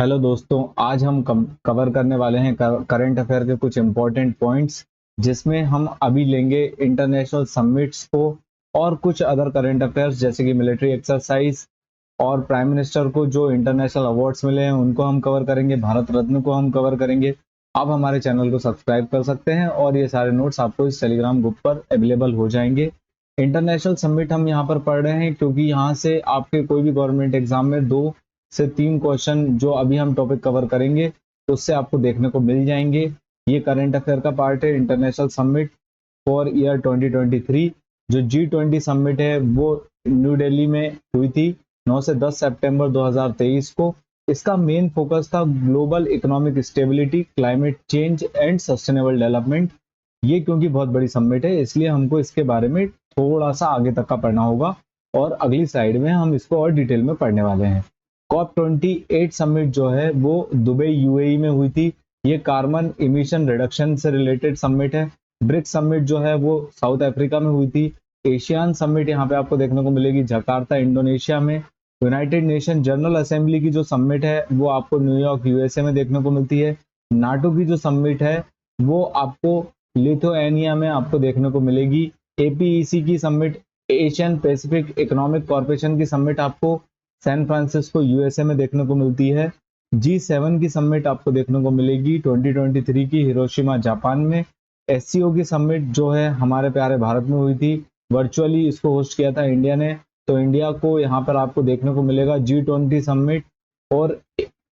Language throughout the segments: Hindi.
हेलो दोस्तों, आज हम कवर करने वाले हैं करंट अफेयर के कुछ इंपॉर्टेंट पॉइंट्स, जिसमें हम अभी लेंगे इंटरनेशनल समिट्स को और कुछ अदर करंट अफेयर्स जैसे कि मिलिट्री एक्सरसाइज और प्राइम मिनिस्टर को जो इंटरनेशनल अवार्ड्स मिले हैं उनको हम कवर करेंगे, भारत रत्न को हम कवर करेंगे। आप हमारे चैनल को सब्सक्राइब कर सकते हैं और ये सारे नोट्स आपको इस टेलीग्राम ग्रुप पर अवेलेबल हो जाएंगे। इंटरनेशनल समिट हम यहाँ पर पढ़ रहे हैं क्योंकि यहाँ से आपके कोई भी गवर्नमेंट एग्जाम में 2 से 3 क्वेश्चन जो अभी हम टॉपिक कवर करेंगे उससे आपको देखने को मिल जाएंगे। ये करंट अफेयर का पार्ट है। इंटरनेशनल समिट फॉर ईयर 2023 जो G20 समिट है वो न्यू दिल्ली में हुई थी 9 से 10 सितंबर 2023 को। इसका मेन फोकस था global economic stability, climate change and sustainable development. ये क्योंकि बहुत बड़ी समिट है इसलिए हमको इसके बारे में थोड़ा सा आगे तक का पढ़ना होगा और अगली स्लाइड में हम इसको और डिटेल में पढ़ने वाले हैं। COP28 समिट जो है वो दुबई यूएई में हुई थी। ये कार्बन इमिशन रिडक्शन से रिलेटेड समिट है। ब्रिक्स समिट जो है वो साउथ अफ्रीका में हुई थी। एशियान समिट यहाँ पे आपको देखने को मिलेगी जकार्ता इंडोनेशिया में। यूनाइटेड नेशन जनरल असेंबली की जो समिट है वो आपको न्यूयॉर्क यूएसए में देखने को मिलती है। नाटो की जो समिट है वो आपको लिथुआनिया में आपको देखने को मिलेगी। एपीईसी की summit, Asian Pacific economic corporation की समिट आपको सैन फ्रांसिस्को यूएसए में देखने को मिलती है। G7 की समिट आपको देखने को मिलेगी 2023 की हिरोशिमा जापान में। एससीओ की समिट जो है हमारे प्यारे भारत में हुई थी, वर्चुअली इसको होस्ट किया था इंडिया ने। तो इंडिया को यहाँ पर आपको देखने को मिलेगा G20 समिट और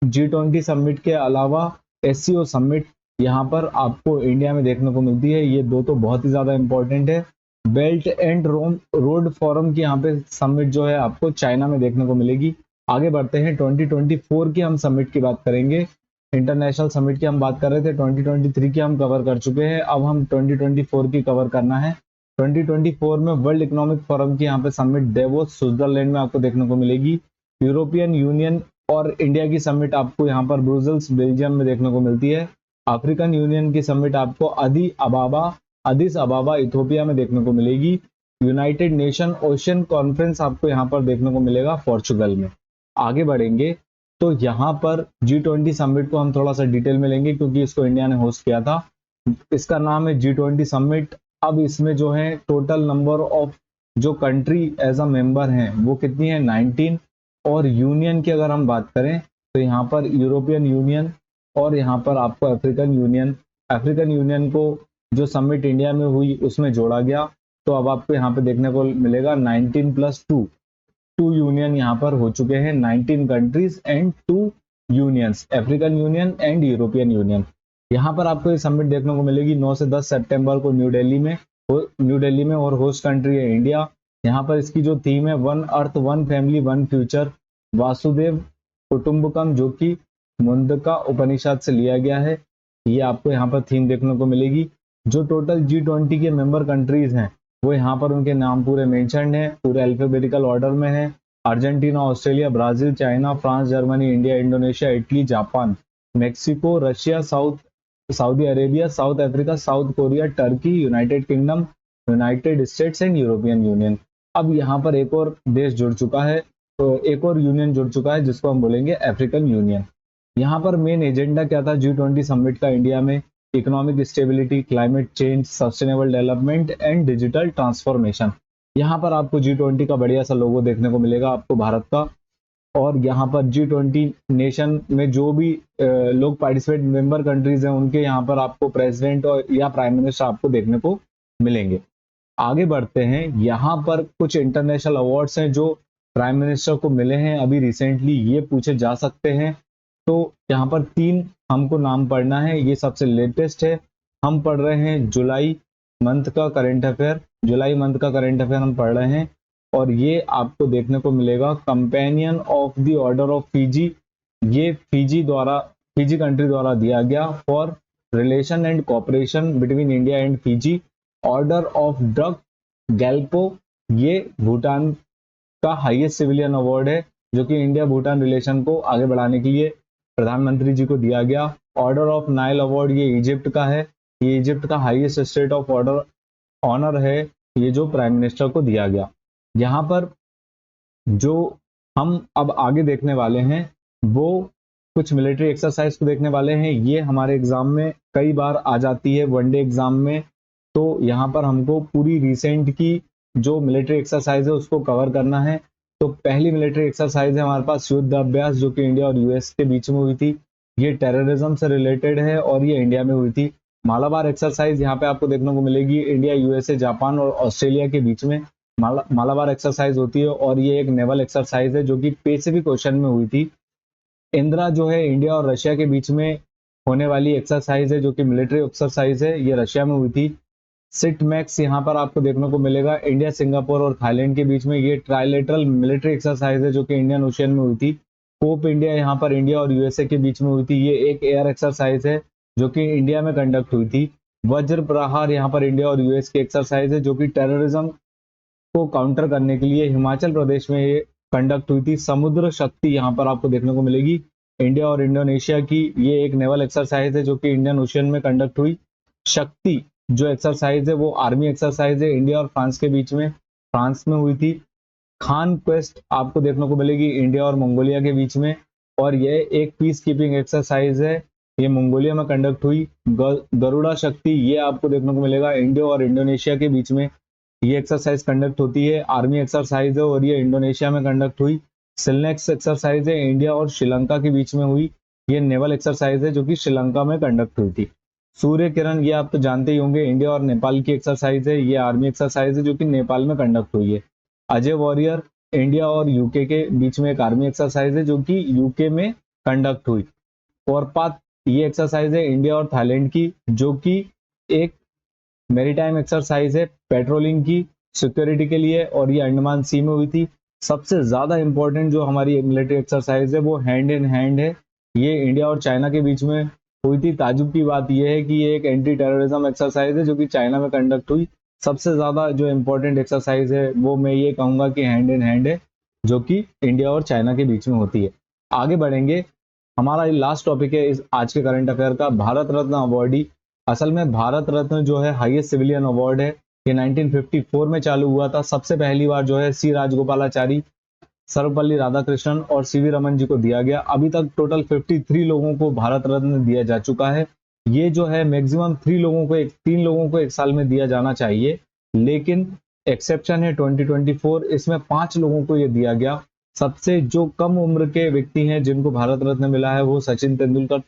G20 समिट के अलावा एससीओ समिट यहाँ पर आपको इंडिया में देखने को मिलती है। ये दो तो बहुत ही ज्यादा इंपॉर्टेंट है। बेल्ट एंड रोड फोरम की यहाँ पे समिट जो है आपको चाइना में देखने को मिलेगी। आगे बढ़ते हैं, 2024 की हम समिट की बात करेंगे। इंटरनेशनल समिट की हम बात कर रहे थे, 2023 की हम कवर कर चुके हैं, अब हम 2024 की कवर करना है। 2024 में वर्ल्ड इकोनॉमिक फोरम की यहाँ पे समिट डेवोस स्विट्जरलैंड में आपको देखने को मिलेगी। यूरोपियन यूनियन और इंडिया की समिट आपको यहाँ पर ब्रुसेल्स बेल्जियम में देखने को मिलती है। अफ्रीकन यूनियन की समिट आपको अदिस अबाबा इथोपिया में देखने को मिलेगी। यूनाइटेड नेशन ओशियन कॉन्फ्रेंस आपको यहाँ पर देखने को मिलेगा पोर्चुगल में। आगे बढ़ेंगे तो यहाँ पर G20 समिट को हम थोड़ा सा डिटेल में लेंगे क्योंकि इसको इंडिया ने होस्ट किया था। इसका नाम है G20 समिट। अब इसमें जो है टोटल नंबर ऑफ जो कंट्री एज अ मेंबर हैं वो कितनी है, 19। और यूनियन की अगर हम बात करें तो यहाँ पर यूरोपियन यूनियन और यहाँ पर आपको अफ्रीकन यूनियन को जो समिट इंडिया में हुई उसमें जोड़ा गया। तो अब आपको यहाँ पे देखने को मिलेगा 19+2 यूनियन यहाँ पर हो चुके हैं, 19 countries and 2 unions, African union and European union. यहाँ पर आपको ये समिट देखने को मिलेगी 9 से 10 सितंबर को न्यू दिल्ली में और होस्ट कंट्री है इंडिया। यहाँ पर इसकी जो थीम है, one earth one family one future वासुदेव कुटुंबकम, जो कि मुंडका उपनिषद से लिया गया है। ये आपको यहाँ पर थीम देखने को मिलेगी। जो टोटल G20 के मेंबर कंट्रीज हैं वो यहाँ पर उनके नाम पूरे मेंशन्ड हैं, पूरे अल्फाबेटिकल ऑर्डर में है। Argentina, Australia, Brazil, China, France, Germany, India, Indonesia, Italy, Japan, Mexico, Russia, Saudi Arabia, south Africa, south Korea, Turkey, United kingdom, United states and European union. अब यहाँ पर एक और देश जुड़ चुका है, तो एक और यूनियन जुड़ चुका है जिसको हम बोलेंगे अफ्रीकन यूनियन। यहाँ पर मेन एजेंडा क्या था G20 समिट का इंडिया में? Economic stability, climate change, sustainable development and digital transformation. यहाँ पर आपको G20 का बढ़िया सा लोगो देखने को मिलेगा आपको भारत का। और यहाँ पर G20 नेशन में जो भी लोग पार्टिसिपेट मेंबर कंट्रीज हैं उनके यहाँ पर आपको प्रेसिडेंट और या प्राइम मिनिस्टर आपको देखने को मिलेंगे। आगे बढ़ते हैं, यहाँ पर कुछ इंटरनेशनल अवार्ड्स हैं जो प्राइम मिनिस्टर को मिले हैं अभी रिसेंटली, ये पूछे जा सकते हैं। तो यहाँ पर 3 हमको नाम पढ़ना है, ये सबसे लेटेस्ट है। हम पढ़ रहे हैं जुलाई मंथ का करंट अफेयर हम पढ़ रहे हैं। और ये आपको देखने को मिलेगा companion of the order of Fiji. ये फीजी कंट्री द्वारा दिया गया for relation and cooperation between India and Fiji. Order of Druk Gyalpo, ये भूटान का हाईएस्ट सिविलियन अवार्ड है जो कि इंडिया भूटान रिलेशन को आगे बढ़ाने के लिए प्रधानमंत्री जी को दिया गया। ऑर्डर ऑफ नाइल अवार्ड ये इजिप्ट का है, ये इजिप्ट का हाईएस्ट स्टेट ऑफ ऑनर है, ये जो प्राइम मिनिस्टर को दिया गया। यहाँ पर जो हम अब आगे देखने वाले हैं वो कुछ मिलिट्री एक्सरसाइज को देखने वाले हैं। ये हमारे एग्जाम में कई बार आ जाती है वनडे एग्जाम में, तो यहाँ पर हमको पूरी रिसेंट की जो मिलिट्री एक्सरसाइज है उसको कवर करना है। तो पहली मिलिट्री एक्सरसाइज है हमारे पास युद्ध अभ्यास, जो कि इंडिया और यूएस के बीच में हुई थी। ये टेररिज्म से रिलेटेड है और ये इंडिया में हुई थी। मालाबार एक्सरसाइज यहाँ पे आपको देखने को मिलेगी इंडिया, यूएसए, जापान और ऑस्ट्रेलिया के बीच में मालाबार एक्सरसाइज होती है और ये एक नेवल एक्सरसाइज है जो कि पैसिफिक ओशन में हुई थी। इंदिरा जो है इंडिया और रशिया के बीच में होने वाली एक्सरसाइज है जो कि मिलिट्री एक्सरसाइज है, ये रशिया में हुई थी। सिट मैक्स यहाँ पर आपको देखने को मिलेगा इंडिया, सिंगापुर और थाईलैंड के बीच में, ये ट्राइलेटरल मिलिट्री एक्सरसाइज है जो कि इंडियन ओशियन में हुई थी। कोप इंडिया यहाँ पर इंडिया और यूएसए के बीच में हुई थी, ये एक एयर एक्सरसाइज है जो कि इंडिया में कंडक्ट हुई थी। वज्र प्रहार यहाँ पर इंडिया और यूएस की एक्सरसाइज है जो कि टेररिज्म को काउंटर करने के लिए हिमाचल प्रदेश में ये कंडक्ट हुई थी। समुद्र शक्ति यहाँ पर आपको देखने को मिलेगी इंडिया और इंडोनेशिया की, ये एक नेवल एक्सरसाइज है जो कि इंडियन ओशियन में कंडक्ट हुई। शक्ति जो एक्सरसाइज है वो आर्मी एक्सरसाइज है, इंडिया और फ्रांस के बीच में, फ्रांस में हुई थी। खान क्वेस्ट आपको देखने को मिलेगी इंडिया और मंगोलिया के बीच में, और यह एक पीस कीपिंग एक्सरसाइज है, ये मंगोलिया में कंडक्ट हुई। गरुड़ा शक्ति ये आपको देखने को मिलेगा इंडिया और इंडोनेशिया के बीच में, ये एक्सरसाइज कंडक्ट होती है, आर्मी एक्सरसाइज है और ये इंडोनेशिया में कंडक्ट हुई। सिलनेक्स एक्सरसाइज है इंडिया और श्रीलंका के बीच में हुई, ये नेवल एक्सरसाइज है जो कि श्रीलंका में कंडक्ट हुई थी। सूर्य किरण ये आप तो जानते ही होंगे इंडिया और नेपाल की एक्सरसाइज है, ये आर्मी एक्सरसाइज है जो कि नेपाल में कंडक्ट हुई है। अजय वॉरियर इंडिया और यूके के बीच में एक आर्मी एक्सरसाइज है जो कि यूके में कंडक्ट हुई। कोरपात ये एक्सरसाइज है इंडिया और थाईलैंड की, जो कि एक मैरीटाइम एक्सरसाइज है पेट्रोलिंग की, सिक्योरिटी के लिए, और ये अंडमान सी में हुई थी। सबसे ज्यादा इंपॉर्टेंट जो हमारी मिलिट्री एक्सरसाइज है वो हैंड इन हैंड है, ये इंडिया और चाइना के बीच में हुई थी। ताजुब की बात यह है कि ये एक एंटी टेररिज्म एक्सरसाइज है जो कि चाइना में कंडक्ट हुई। सबसे ज्यादा जो इंपॉर्टेंट एक्सरसाइज है वो मैं ये कहूंगा कि हैंड इन हैंड है, जो कि इंडिया और चाइना के बीच में होती है। आगे बढ़ेंगे, हमारा लास्ट टॉपिक है इस आज के करंट अफेयर का, भारत रत्न अवार्डी। असल में भारत रत्न जो है हाईएस्ट सिविलियन अवार्ड है, ये 1954 में चालू हुआ था। सबसे पहली बार जो है सी राजगोपालाचारी, सर्वपल्ली राधाकृष्णन और सीवी रमन जी को दिया गया। अभी तक टोटल 53 लोगों को भारत रत्न दिया जा चुका है। ये जो है मैक्सिमम 3 लोगों को एक साल में दिया जाना चाहिए, लेकिन एक्सेप्शन है 2024, इसमें 5 लोगों को ये दिया गया। सबसे जो कम उम्र के व्यक्ति हैं जिनको भारत रत्न मिला है वो सचिन तेंदुलकर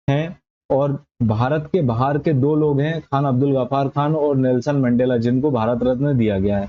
हैं, और भारत के बाहर के 2 लोग हैं, खान अब्दुल गफ्फार खान और नेल्सन मंडेला, जिनको भारत रत्न दिया गया है।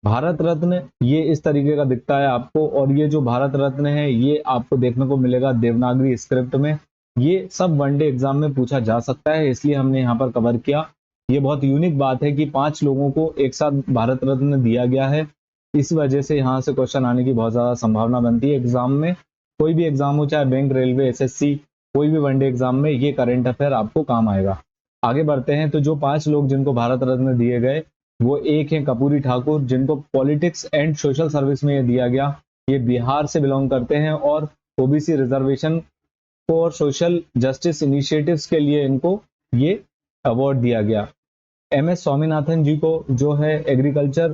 भारत रत्न ये इस तरीके का दिखता है आपको, और ये जो भारत रत्न है ये आपको देखने को मिलेगा देवनागरी स्क्रिप्ट में। ये सब वनडे एग्जाम में पूछा जा सकता है, इसलिए हमने यहाँ पर कवर किया। ये बहुत यूनिक बात है कि 5 लोगों को एक साथ भारत रत्न दिया गया है, इस वजह से यहाँ से क्वेश्चन आने की बहुत ज्यादा संभावना बनती है एग्जाम में। कोई भी एग्जाम हो, चाहे बैंक, रेलवे, एसएससी, कोई भी वनडे एग्जाम में ये करंट अफेयर आपको काम आएगा। आगे बढ़ते हैं, तो जो 5 लोग जिनको भारत रत्न दिए गए वो एक है कपूरी ठाकुर, जिनको पॉलिटिक्स एंड सोशल सर्विस में ये दिया गया। ये बिहार से बिलोंग करते हैं और ओबीसी रिजर्वेशन को और सोशल जस्टिस इनिशिएटिव्स के लिए इनको ये अवार्ड दिया गया। एमएस स्वामीनाथन जी को जो है एग्रीकल्चर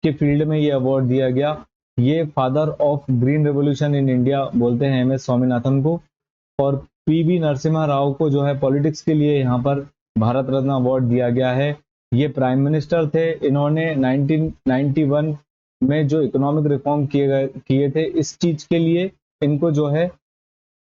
के फील्ड में ये अवार्ड दिया गया। ये father of green revolution in India बोलते हैं एमएस स्वामीनाथन को। और पीवी नरसिम्हा राव को जो है पॉलिटिक्स के लिए यहाँ पर भारत रत्न अवार्ड दिया गया है। ये प्राइम मिनिस्टर थे, इन्होंने 1991 में जो इकोनॉमिक रिफॉर्म किए थे, इस चीज के लिए इनको जो है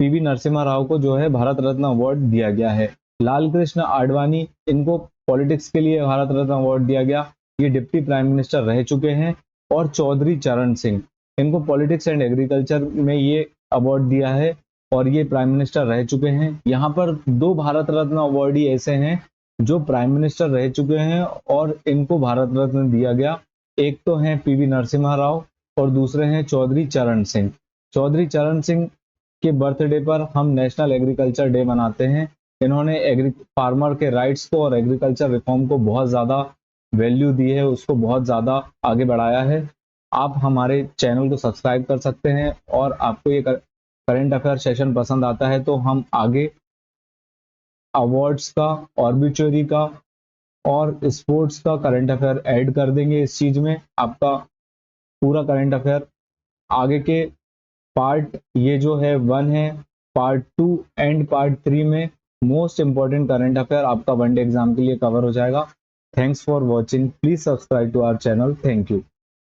पीवी नरसिम्हा राव को जो है भारत रत्न अवार्ड दिया गया है। लाल कृष्ण आडवाणी, इनको पॉलिटिक्स के लिए भारत रत्न अवार्ड दिया गया, ये डिप्टी प्राइम मिनिस्टर रह चुके हैं। और चौधरी चरण सिंह, इनको पॉलिटिक्स एंड एग्रीकल्चर में ये अवार्ड दिया है और ये प्राइम मिनिस्टर रह चुके हैं। यहाँ पर 2 भारत रत्न अवार्डी ऐसे हैं जो प्राइम मिनिस्टर रह चुके हैं और इनको भारत रत्न दिया गया। एक तो हैं पीवी नरसिम्हा राव और दूसरे हैं चौधरी चरण सिंह। चौधरी चरण सिंह के बर्थडे पर हम नेशनल एग्रीकल्चर डे मनाते हैं। इन्होंने फार्मर के राइट्स को और एग्रीकल्चर रिफॉर्म को बहुत ज्यादा वैल्यू दी है, उसको बहुत ज्यादा आगे बढ़ाया है। आप हमारे चैनल को सब्सक्राइब कर सकते हैं, और आपको ये करंट अफेयर सेशन पसंद आता है तो हम आगे अवार्ड्स का, ऑर्बिचुअरी का और स्पोर्ट्स का करंट अफेयर ऐड कर देंगे इस चीज में। आपका पूरा करंट अफेयर आगे के पार्ट ये जो है 1 है, पार्ट 2 एंड पार्ट 3 में मोस्ट इंपॉर्टेंट करंट अफेयर आपका वनडे एग्जाम के लिए कवर हो जाएगा। Thanks for watching, please subscribe to our channel. Thank you.